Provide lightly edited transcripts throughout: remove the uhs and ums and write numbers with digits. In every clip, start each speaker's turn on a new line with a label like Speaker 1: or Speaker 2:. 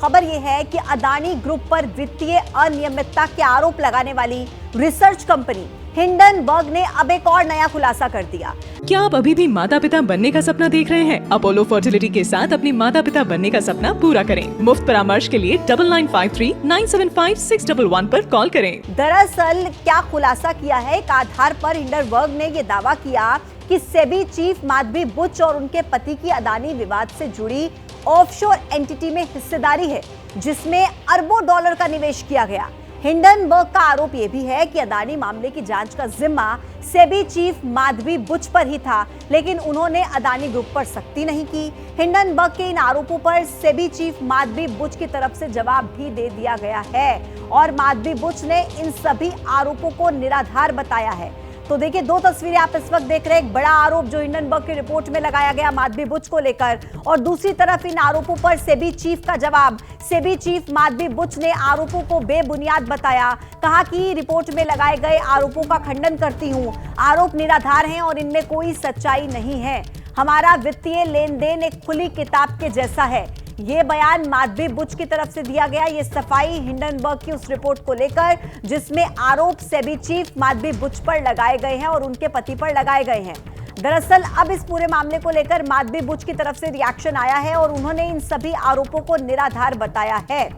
Speaker 1: खबर यह है कि अदानी ग्रुप पर वित्तीय अनियमितता के आरोप लगाने वाली रिसर्च कंपनी हिंडनबर्ग ने अब एक और नया खुलासा कर दिया।
Speaker 2: क्या आप अभी भी माता पिता बनने का सपना देख रहे हैं? अपोलो फर्टिलिटी के साथ अपनी माता पिता बनने का सपना पूरा करें। मुफ्त परामर्श के लिए 9953975611 पर कॉल करें।
Speaker 1: दरअसल क्या खुलासा किया है, एक आधार पर हिंडनबर्ग ने ये दावा किया कि सेबी चीफ माधवी बुच और उनके पति की अदानी विवाद से जुड़ी ऑफशोर एंटिटी में हिस्सेदारी है, जिसमें अरबों डॉलर का निवेश किया गया। हिंडनबर्ग का आरोप यह भी है कि अदानी मामले की जांच का जिम्मा सेबी चीफ माधवी बुच पर ही था, लेकिन उन्होंने अदानी ग्रुप पर सख्ती नहीं की। हिंडनबर्ग के इन आरोपों पर सेबी चीफ माधवी बुच की तरफ से जवाब भी दे दिया गया है और माधवी बुच ने इन सभी आरोपों को निराधार बताया है। तो देखिए, दो तस्वीरें आप इस वक्त देख रहे हैं। एक बड़ा आरोप जो हिंडनबर्ग की रिपोर्ट में लगाया गया माधवी बुच को लेकर, और दूसरी तरफ इन आरोपों पर सेबी चीफ का जवाब। सेबी चीफ माधवी बुच ने आरोपों को बेबुनियाद बताया, कहा कि रिपोर्ट में लगाए गए आरोपों का खंडन करती हूं, आरोप निराधार हैं और इनमें कोई सच्चाई नहीं है। हमारा वित्तीय लेन देन एक खुली किताब के जैसा है। ये बयान माधवी बुच की तरफ से दिया गया। ये सफाई हिंडनबर्ग की उस रिपोर्ट को लेकर जिसमें आरोप सेबी चीफ माधवी बुच पर लगाए गए हैं और उनके पति पर लगाए गए हैं। दरअसल अब इस पूरे मामले को लेकर माधवी बुच की तरफ से रिएक्शन आया है और उन्होंने इन सभी आरोपों को निराधार बताया है।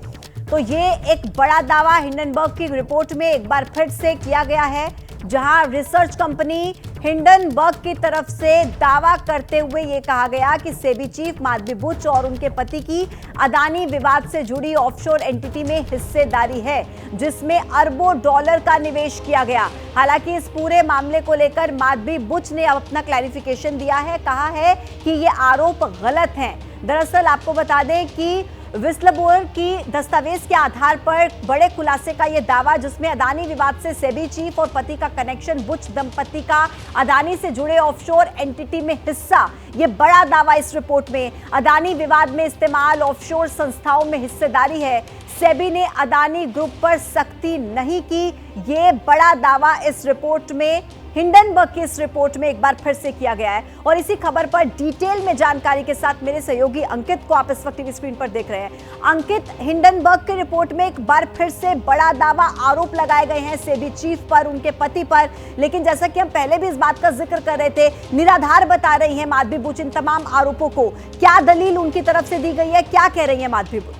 Speaker 1: तो ये एक बड़ा दावा हिंडनबर्ग की रिपोर्ट में एक बार फिर से किया गया है, जहां रिसर्च कंपनी हिंडनबर्ग की तरफ से दावा करते हुए ये कहा गया कि सेबी चीफ माधवी बुच और उनके पति की अदानी विवाद से जुड़ी ऑफशोर एंटिटी में हिस्सेदारी है, जिसमें अरबों डॉलर का निवेश किया गया। हालांकि इस पूरे मामले को लेकर माधवी बुच ने अपना क्लैरिफिकेशन दिया है, कहा है कि ये आरोप गलत हैं। दरअसल आपको बता दें कि विस्लब्लोअर की दस्तावेज के आधार पर बड़े खुलासे का यह दावा, जिसमें अदानी विवाद से सेबी चीफ और पति का कनेक्शन, बुच दंपति का अदानी से जुड़े ऑफशोर एंटिटी में हिस्सा, यह बड़ा दावा इस रिपोर्ट में। अदानी विवाद में इस्तेमाल ऑफशोर संस्थाओं में हिस्सेदारी है। सेबी ने अदानी ग्रुप पर सख्ती नहीं की, ये बड़ा दावा इस रिपोर्ट में, हिंडनबर्ग की इस रिपोर्ट में एक बार फिर से किया गया है। और इसी खबर पर डिटेल में जानकारी के साथ मेरे सहयोगी अंकित को आप इस वक्त टीवी स्क्रीन पर देख रहे हैं। अंकित, हिंडनबर्ग की रिपोर्ट में एक बार फिर से बड़ा दावा, आरोप लगाए गए हैं सेबी चीफ पर, उनके पति पर, लेकिन जैसा कि हम पहले भी इस बात का जिक्र कर रहे थे, निराधार बता रही है माधवी बुच इन तमाम आरोपों को। क्या दलील उनकी तरफ से दी गई है, क्या कह रही है माधवी बुच?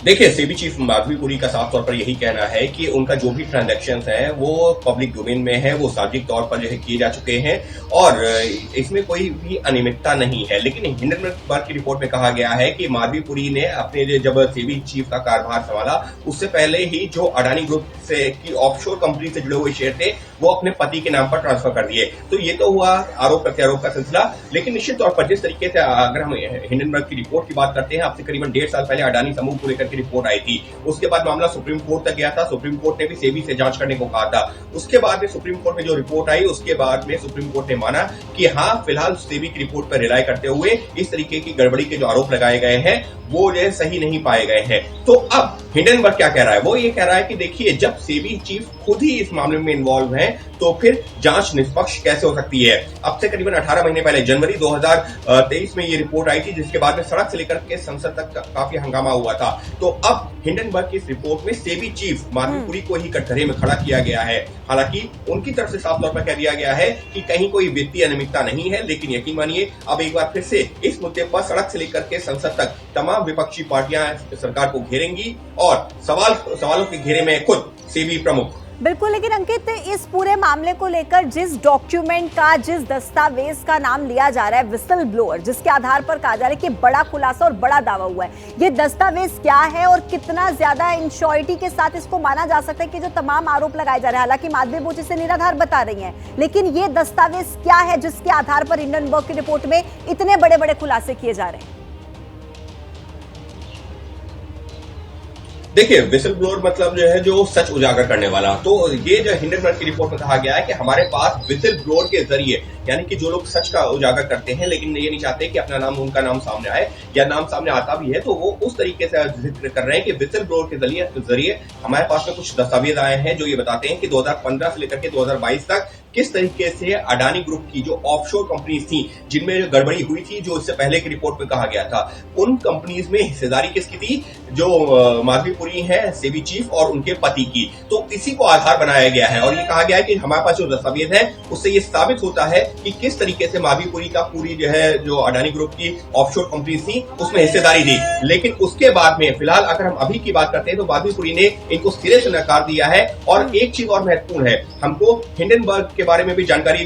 Speaker 3: देखिए, सेबी चीफ माधवी पुरी का साफ तौर पर यही कहना है कि उनका जो भी ट्रांजैक्शंस हैं वो पब्लिक डोमेन में है, वो सार्वजनिक तौर पर जो है किए जा चुके हैं और इसमें कोई भी अनियमितता नहीं है। लेकिन हिंडनबर्ग की रिपोर्ट में कहा गया है कि माधवी पुरी ने अपने जब सेबी चीफ का कार्यभार संभाला, उससे पहले ही जो अडानी ग्रुप से की ऑफशोर कंपनी से जुड़े हुए शेयर थे वो अपने पति के नाम पर ट्रांसफर कर दिए। तो ये तो हुआ आरोप प्रत्यारोप का सिलसिला। लेकिन निश्चित तौर पर जिस तरीके से अगर हम हिंडनबर्ग की रिपोर्ट की बात करते हैं, आपसे करीबन 1.5 साल पहले अडानी समूह को लेकर की रिपोर्ट आई थी। उसके बाद मामला सुप्रीम कोर्ट तक गया था। सुप्रीम कोर्ट ने भी सेबी से जांच करने को कहा था। उसके बाद में सुप्रीम कोर्ट में जो रिपोर्ट आई, उसके बाद में सुप्रीम कोर्ट ने माना कि हाँ, फिलहाल सेबी की रिपोर्ट पर रिलाय करते हुए इस तरीके की गड़बड़ी के जो आरोप लगाए गए हैं वो जो है सही नहीं पाए गए हैं। तो अब हिंडनबर्ग क्या कह रहा है? वो ये कह रहा है कि देखिए, जब सेबी चीफ खुद ही इस मामले में इन्वॉल्व हैं तो फिर जांच निष्पक्ष कैसे हो सकती है? अब से करीबन 18 महीने पहले जनवरी 2023 में ये रिपोर्ट आई थी, जिसके बाद में सड़क से लेकर के संसद तक काफी हंगामा हुआ था। तो अब हिंडनबर्ग की इस रिपोर्ट में सेबी चीफ माधवी पुरी को ही कटघरे में खड़ा किया गया है। हालांकि उनकी तरफ से साफ तौर पर कह दिया गया है कि कहीं कोई वित्तीय अनियमितता नहीं है, लेकिन यकीन मानिए अब एक बार फिर से इस मुद्दे पर सड़क से लेकर के संसद तक तमाम विपक्षी पार्टियां सरकार को घेरेंगी और सवालों के घेरे में खुद सेबी प्रमुख।
Speaker 1: बिल्कुल, लेकिन अंकित, इस पूरे मामले को लेकर जिस डॉक्यूमेंट का, जिस दस्तावेज का नाम लिया जा रहा है, विसल ब्लोअर, जिसके आधार पर कहा जा रहा है कि बड़ा खुलासा और बड़ा दावा हुआ है, ये दस्तावेज क्या है और कितना ज्यादा इंश्योरिटी के साथ इसको माना जा सकता है कि जो तमाम आरोप लगाए जा रहे हैं, हालांकि माधवी बुच इसे निराधार बता रही हैं, लेकिन ये दस्तावेज क्या है जिसके आधार पर हिंडनबर्ग की रिपोर्ट में इतने बड़े बड़े खुलासे किए जा रहे हैं?
Speaker 3: देखिए, विसल ब्लोअर मतलब जो है जो सच उजागर करने वाला। तो ये जो हिंडनबर्ग की रिपोर्ट में कहा गया है कि हमारे पास विसल ब्लोअर के जरिए, यानी कि जो लोग सच का उजागर करते हैं लेकिन ये नहीं चाहते कि अपना नाम, उनका नाम सामने आए, या नाम सामने आता भी है तो वो उस तरीके से जिक्र कर रहे हैं कि विसल ब्लोअर के जरिए हमारे पास में कुछ दस्तावेज आए हैं जो ये बताते हैं कि 2015 से लेकर के 2022 तक किस तरीके से अडानी ग्रुप की जो ऑफशोर कंपनीज थी, जिनमें गड़बड़ी हुई थी, जो इससे पहले की रिपोर्ट में कहा गया था, उन कंपनीज में हिस्सेदारी किसकी थी? जो माधवी पुरी है, सेबी चीफ और उनके पति की। तो इसी को आधार बनाया गया है और ये कहा गया है कि हमारे पास जो दस्तावेज है उससे ये साबित होता है कि किस तरीके से माधवी पुरी का पूरी जो अडानी ग्रुप की ऑफशोर कंपनीज थी उसमें हिस्सेदारी थी। लेकिन उसके बाद में फिलहाल अगर हम अभी की बात करते हैं तो माधवी पुरी ने इनको सिरे से नकार दिया है। और एक चीज और महत्वपूर्ण है, हमको हिंडनबर्ग के बारे में भी जानकारी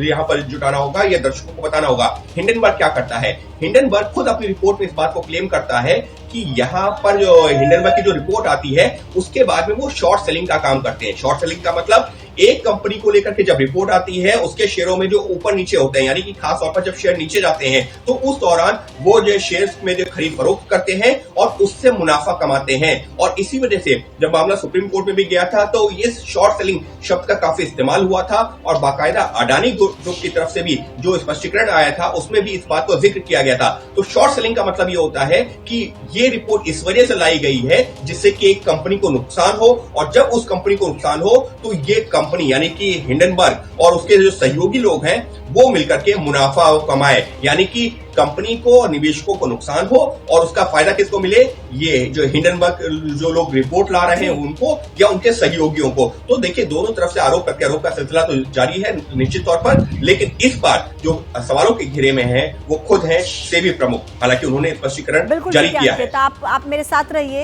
Speaker 3: यहाँ पर जुटाना होगा, या दर्शकों को बताना होगा। हिंडनबर्ग क्या करता है? हिंडनबर्ग खुद अपनी रिपोर्ट में इस बात को क्लेम करता है कि यहाँ पर जो हिंडनबर्ग की जो रिपोर्ट आती है उसके बाद में वो शॉर्ट सेलिंग का काम करते हैं। शॉर्ट सेलिंग का मतलब एक कंपनी को लेकर के जब रिपोर्ट आती है उसके शेयरों में जो ऊपर नीचे होते हैं, यानी कि खास तौर पर जब शेयर नीचे जाते हैं तो उस दौरान वो जो शेयर्स में जो खरीद फरोख्त करते हैं और उससे मुनाफा कमाते हैं। और इसी वजह से जब मामला सुप्रीम कोर्ट में भी गया था तो इस शॉर्ट सेलिंग शब्द का काफी इस्तेमाल हुआ था और बाकायदा अडानी ग्रुप की तरफ से भी जो स्पष्टीकरण आया था उसमें भी इस बात को जिक्र किया गया था। तो शॉर्ट सेलिंग का मतलब ये होता है कि ये रिपोर्ट इस वजह से लाई गई है जिससे कि एक कंपनी को नुकसान हो, और जब उस कंपनी को नुकसान हो तो ये कंपनी यानी कि हिंडनबर्ग और उसके जो सहयोगी लोग हैं वो मिलकर के मुनाफा कमाए, यानी कि कंपनी को और निवेशकों को नुकसान हो और उसका फायदा किसको मिले? ये जो हिंडनबर्ग जो लोग रिपोर्ट ला रहे हैं उनको या उनके सहयोगियों को। तो देखिए दोनों तरफ से आरोप प्रत्यारोप का सिलसिला तो जारी है निश्चित तौर पर, लेकिन इस बार जो सवालों के घेरे में है वो खुद है सेबी प्रमुख। हालांकि उन्होंने स्पष्टीकरण जारी किया है।
Speaker 1: आप मेरे साथ रहिए।